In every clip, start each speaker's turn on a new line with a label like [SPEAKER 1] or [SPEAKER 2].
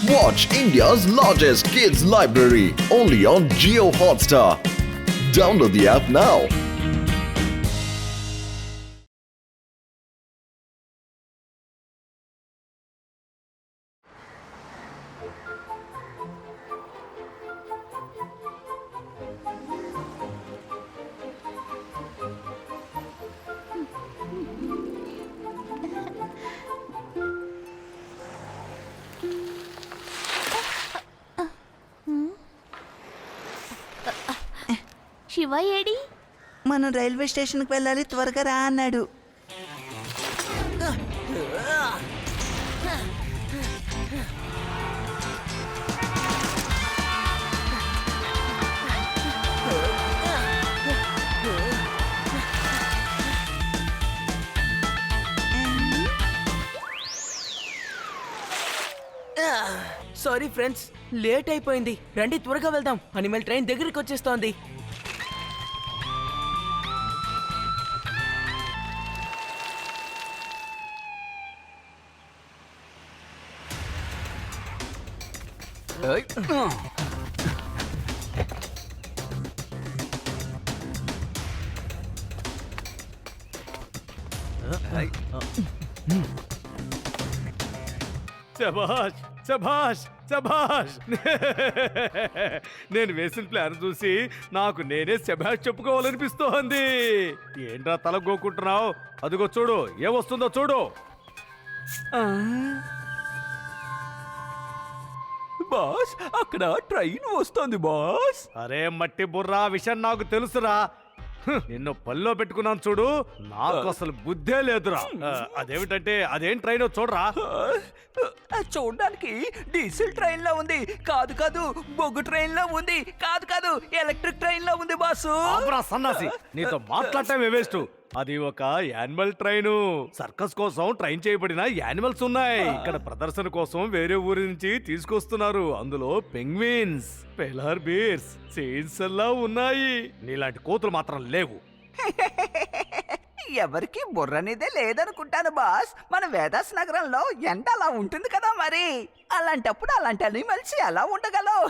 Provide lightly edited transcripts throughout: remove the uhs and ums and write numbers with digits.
[SPEAKER 1] Watch India's largest kids library only on Jio Hotstar. Download the app now.
[SPEAKER 2] Shiva AD?
[SPEAKER 3] మనం railway స్టేషన్కి వెళ్ళాలి, త్వరగా రా అన్నాడు.
[SPEAKER 4] సారీ ఫ్రెండ్స్, లేట్ అయిపోయింది. రండి త్వరగా వెళ్దాం, అనిమల్ ట్రైన్ దగ్గరికి వచ్చేస్తోంది.
[SPEAKER 5] శభాష్ శభాష్ శభాష్. నేను వేసిన ప్లాన్ చూసి నాకు నేనే శభాష్ చెప్పుకోవాలనిపిస్తోంది. ఏంట్రా తల గోకుంటున్నావు? అదిగో చూడు, ఏమొస్తుందో చూడు.
[SPEAKER 6] బాస్, అక్కడ ట్రైన్ వస్తోంది బాస్.
[SPEAKER 5] అరే మట్టి బుర్రా, విషయం నాకు తెలుసురా. నిన్ను పల్లో పెట్టుకున్నాను చూడు, నాకు అసలు బుద్ధే లేదురా. అదేమిటంటే అదేం ట్రైన్ చూడరా.
[SPEAKER 6] చూడడానికి డీజిల్ ట్రైన్ లా ఉంది. కాదు కాదు, బొగ్గు ట్రైన్ లా ఉంది. కాదు కాదు, ఎలక్ట్రిక్ ట్రైన్ లా ఉంది బాసు.
[SPEAKER 5] ఆపరా సన్నాసి, నీతో మాట్లాడటమే వేస్ట్. అది ఒక యానిమల్ ట్రైన్. సర్కస్ కోసం ట్రైన్ చేయబడిన యానిమల్స్ ఉన్నాయి. ఇక్కడ ప్రదర్శన కోసం వేరే ఊరి నుంచి తీసుకొస్తున్నారు. అందులో పెంగ్విన్స్, పెలార్ బీర్స్, సీన్స్ అలా ఉన్నాయి. నీలాంటి కోతులు మాత్రం లేవు.
[SPEAKER 3] ఎవరికి బుర్రనేదే లేదనుకుంటాను బాస్. మన వేదాస్ నగరంలో ఎండ అలా ఉంటుంది కదా మరి. అలాంటప్పుడు అలాంటి అనిమల్స్ ఎలా ఉండగలవు?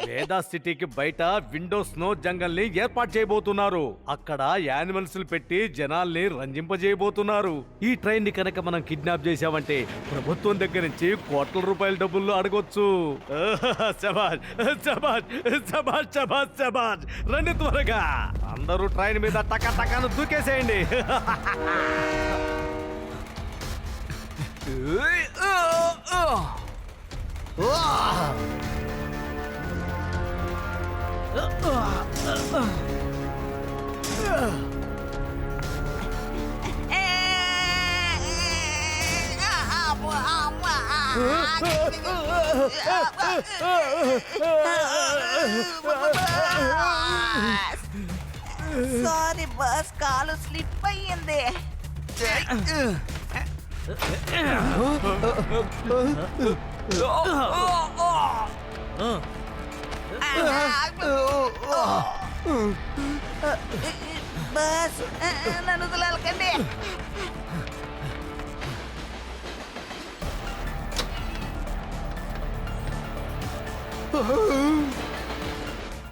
[SPEAKER 5] వేదా సిటీకి బయట విండో స్నో జంగల్ ని ఏర్పాటు చేయబోతున్నారు. అక్కడ యానిమల్స్ పెట్టి జనాల్ని రంజింపజేయబోతున్నారు. ఈ ట్రైన్ ని కనుక మనం కిడ్నాప్ చేసామంటే ప్రభుత్వం దగ్గర నుంచి కోట్ల రూపాయల డబ్బులు అడగొచ్చు. శబాష్ శబాష్ శబాష్ శబాష్ శబాష్. రండి త్వరగా, అందరూ ట్రైన్ మీద టక టకాను దూకేసేయండి.
[SPEAKER 3] సారీ బాస్, కాలు స్లిప్ అయ్యింది. బాస్, నన్ను వదలకండి.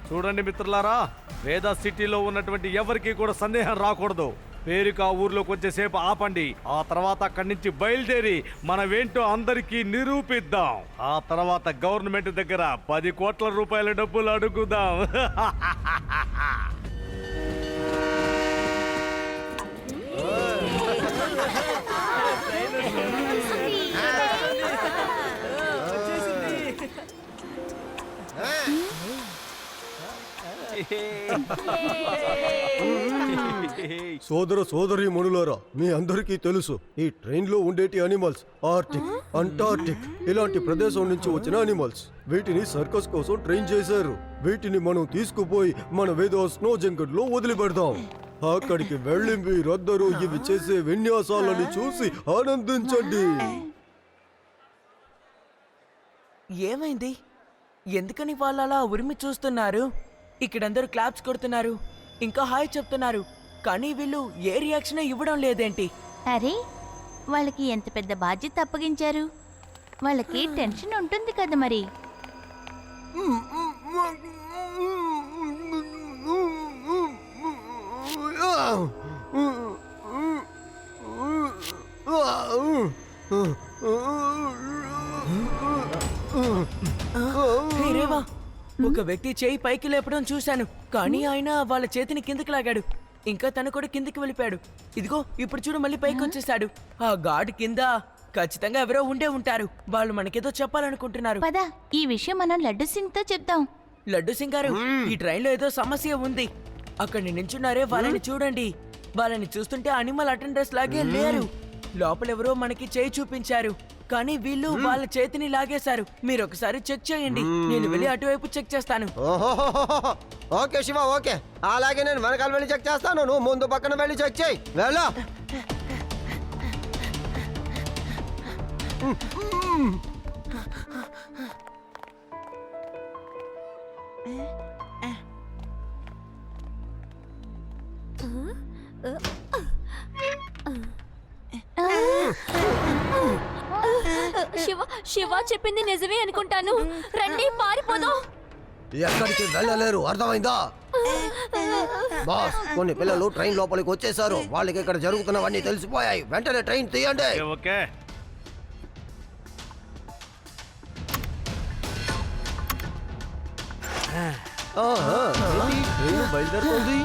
[SPEAKER 5] చూడండి మిత్రులారా, వేదా సిటీలో ఉన్నటువంటి ఎవరికి కూడా సందేహం రాకూడదు. పేరుకు ఆ ఊర్లోకి వచ్చేసేపు ఆపండి. ఆ తర్వాత అక్కడి నుంచి బయలుదేరి మనమేంటో అందరికీ నిరూపిద్దాం. ఆ తర్వాత గవర్నమెంట్ దగ్గర 10 కోట్ల రూపాయల డబ్బులు అడుగుదాం.
[SPEAKER 7] సోదర సోదరి మనులారా, మీ అందరికీ తెలుసు ఈ ట్రైన్ లో ఉండేటి అనిమల్స్ ఆర్టిక్, అంటార్టిక్ ఇలాంటి ప్రదేశం నుంచి వచ్చిన అనిమల్స్. వీటిని సర్కస్ కోసం ట్రైన్ చేశారు. వీటిని మనం తీసుకుపోయి మన వేదో స్నో జంకెట్ లో వదిలిపెడదాం. అక్కడికి వెళ్ళి మీరందరూ ఇవి చేసే విన్యాసాలని చూసి ఆనందించండి.
[SPEAKER 4] ఏమైంది? ఎందుకని వాళ్ళు అలా ఉరిమి చూస్తున్నారు? ఇక్కడందరూ క్లాప్స్ కొడుతున్నారు, ఇంకా హాయ్ చెప్తున్నారు, కానీ వీళ్ళు ఏ రియాక్షన్ ఇవ్వడం లేదేంటి?
[SPEAKER 2] అరే, వాళ్ళకి ఎంత పెద్ద బాధ్యత అప్పగించారు. వాళ్ళకి టెన్షన్ ఉంటుంది కదా మరి.
[SPEAKER 4] హే రేవా, ఒక వ్యక్తి చేయి పైకి లేపడం చూశాను, కానీ ఆయన వాళ్ళ చేతిని కిందకి లాగాడు. ఇంకా తను కూడా కిందకి వెళ్ళిపోయాడు. ఇదిగో ఇప్పుడు చూడు, మళ్ళీ పైకి వచ్చేసాడు. ఆ గాడ్ కింద ఖచ్చితంగా ఎవరో ఉండే ఉంటారు. వాళ్ళు మనకేదో చెప్పాలనుకుంటున్నారు.
[SPEAKER 2] పద, ఈ విషయం మనం లడ్డు సింగ్ తో చెప్దాం.
[SPEAKER 4] లడ్డు సింగ్ గారు, ఈ ట్రైన్ లో ఏదో సమస్య ఉంది. అక్కడ నించున్నారే వాళ్ళని చూడండి. వాళ్ళని చూస్తుంటే అనిమల్ అటెండర్స్ లాగే లేరు. లోపలెవరో మనకి చేయి చూపించారు, కానీ వీళ్ళు వాళ్ళ చేతిని లాగేశారు. మీరు ఒకసారి చెక్ చేయండి, నేను వెళ్ళి అటువైపు చెక్ చేస్తాను.
[SPEAKER 7] ఓహోహోహోహో. Okay Shiva, okay. అలాగే నేను వెనకాల వెళ్ళి చెక్ చేస్తాను, నువ్వు ముందు పక్కన వెళ్ళి చెక్ చేయి. వెళ్ళా.
[SPEAKER 2] శివ శివ చెప్పింది నిజమే అనుకుంటాను. రండి పారిపోదాం.
[SPEAKER 7] ఎక్కడికి వెళ్ళలేరు, అర్థమైందా? బాస్, కొన్ని పిల్లలు ట్రైన్ లోపలికి వచ్చేసారు. వాళ్ళకి ఇక్కడ జరుగుతున్నవన్నీ తెలిసిపోయాయి. వెంటనే ట్రైన్ తీయండి.
[SPEAKER 5] ఓకే.
[SPEAKER 7] బయలుదేరుతుంది.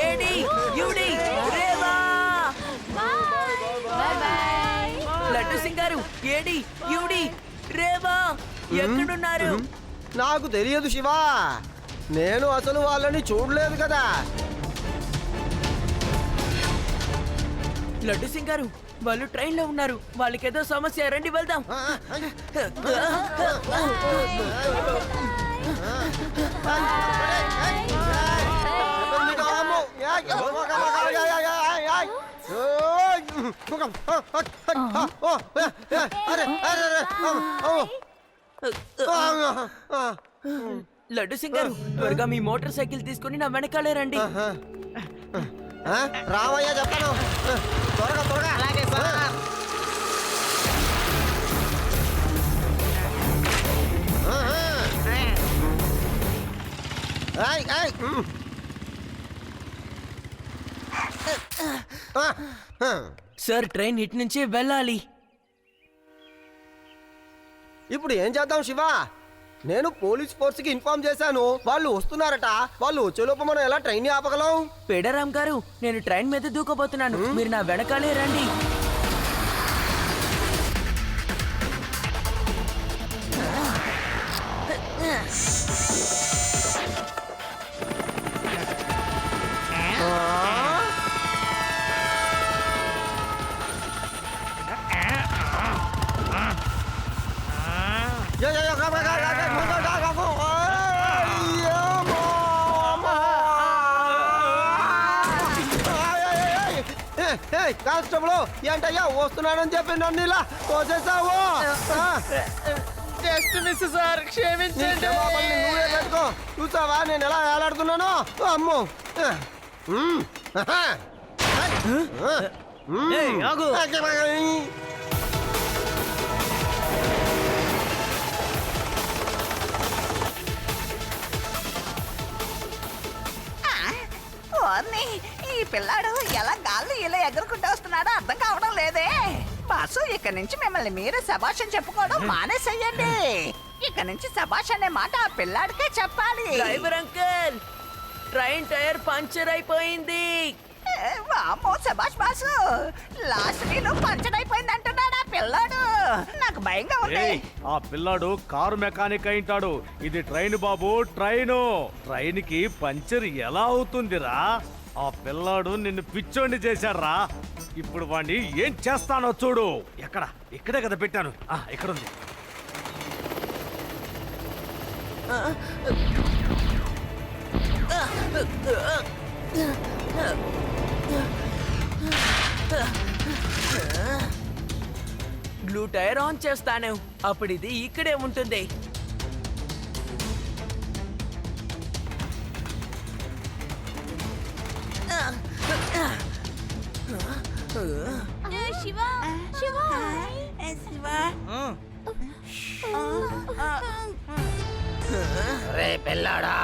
[SPEAKER 4] ఏడి, యూడి, రేవా! లడ్డు సింగ్ గారు, ఏడి, యూడి, రేవా ఎక్కడున్నారు?
[SPEAKER 7] నాకు తెలియదు శివా, నేను అసలు వాళ్ళని చూడలేదు కదా.
[SPEAKER 4] లడ్డు సింగ్ గారు, వాళ్ళు ట్రైన్ లో ఉన్నారు. వాళ్ళకేదో సమస్య, రండి వెళ్దాం. లడ్డు సింగ్ గారు, త్వరగా మీ మోటార్ సైకిల్ తీసుకుని నా వెనకాలే రండి.
[SPEAKER 7] రామయ్య, చెప్తాను. త్వరగా త్వరగా. అలాగే సార్.
[SPEAKER 4] సార్, ట్రైన్ ఇటు నుంచి వెళ్ళాలి.
[SPEAKER 7] ఇప్పుడు ఏం చేద్దాం శివా? నేను పోలీస్ ఫోర్స్ కి ఇన్ఫార్మ్ చేశాను, వాళ్ళు వస్తున్నారట. వాళ్ళు వచ్చేలోపు మనం ఎలా ట్రైన్ ఆపగలం?
[SPEAKER 4] పేడరామ్ గారు, నేను ట్రైన్ మీద దూకబోతున్నాను, మీరు నా వెనకాలే రండి.
[SPEAKER 7] కానిస్టేబుల్, ఏంటయ్యా వస్తున్నానని చెప్పి నన్ను ఇలా తోసేసావు?
[SPEAKER 4] జస్ట్ మిస్ సార్, క్షమించండి.
[SPEAKER 7] నువ్వే పెట్టుకో. చూసావా నేను ఎలా వేలాడుతున్నాను? అమ్మో.
[SPEAKER 3] ఓర్ని, ఈ పిల్లాడు ఎలా గాల్లో ఇలా ఎగురుకుంటూ వస్తున్నాడో అర్థం కావడం లేదే. బాసు, ఇక్కడి నుంచి మిమ్మల్ని మీరు శబాష్ అని చెప్పుకోవడం మానేసేయండి. ఇక్కడి నుంచి శబాష్ అనే మాట ఆ పిల్లాడికే చెప్పాలి.
[SPEAKER 4] Driver uncle, train tyre puncture అయిపోయింది.
[SPEAKER 3] వామ్మో శబాష్ బాసు, లాస్ట్ వీలు పంచర్ అయిపోయింది అంటున్నాడు ఆ పిల్లాడు. నాకు భయంగా ఉంది.
[SPEAKER 5] ఏయ్, ఆ పిల్లాడు కారు మెకానిక్ అయింటాడు. ఇది ట్రైన్ బాబు, ట్రైను. ట్రైన్ కి పంచర్ ఎలా అవుతుందిరా? ఆ పిల్లాడు నిన్ను పిచ్చోండి చేశారా? ఇప్పుడు వాడిని ఏం చేస్తానో చూడు. ఎక్కడ? ఇక్కడే కదా పెట్టాను. ఇక్కడ ఉంది.
[SPEAKER 4] బ్లూ టైర్ ఆన్ చేస్తాను, అప్పుడు ఇది ఇక్కడే ఉంటుంది.
[SPEAKER 2] శివ శివ
[SPEAKER 8] రే పిల్లాడా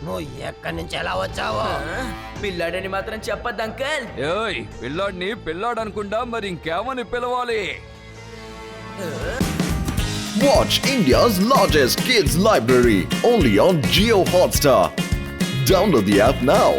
[SPEAKER 8] నువ్వు ఎక్కడి నుంచి ఎలా వచ్చావో
[SPEAKER 4] పిల్లాడని మాత్రం చెప్పద్దు అంకల్.
[SPEAKER 6] ఏయ్ పిల్లాడిని పిల్లాడనుకుంటా మరి ఇంకేమని పిలవాలి?
[SPEAKER 1] Watch India's largest kids library only on Geo Hotstar. Download the app now.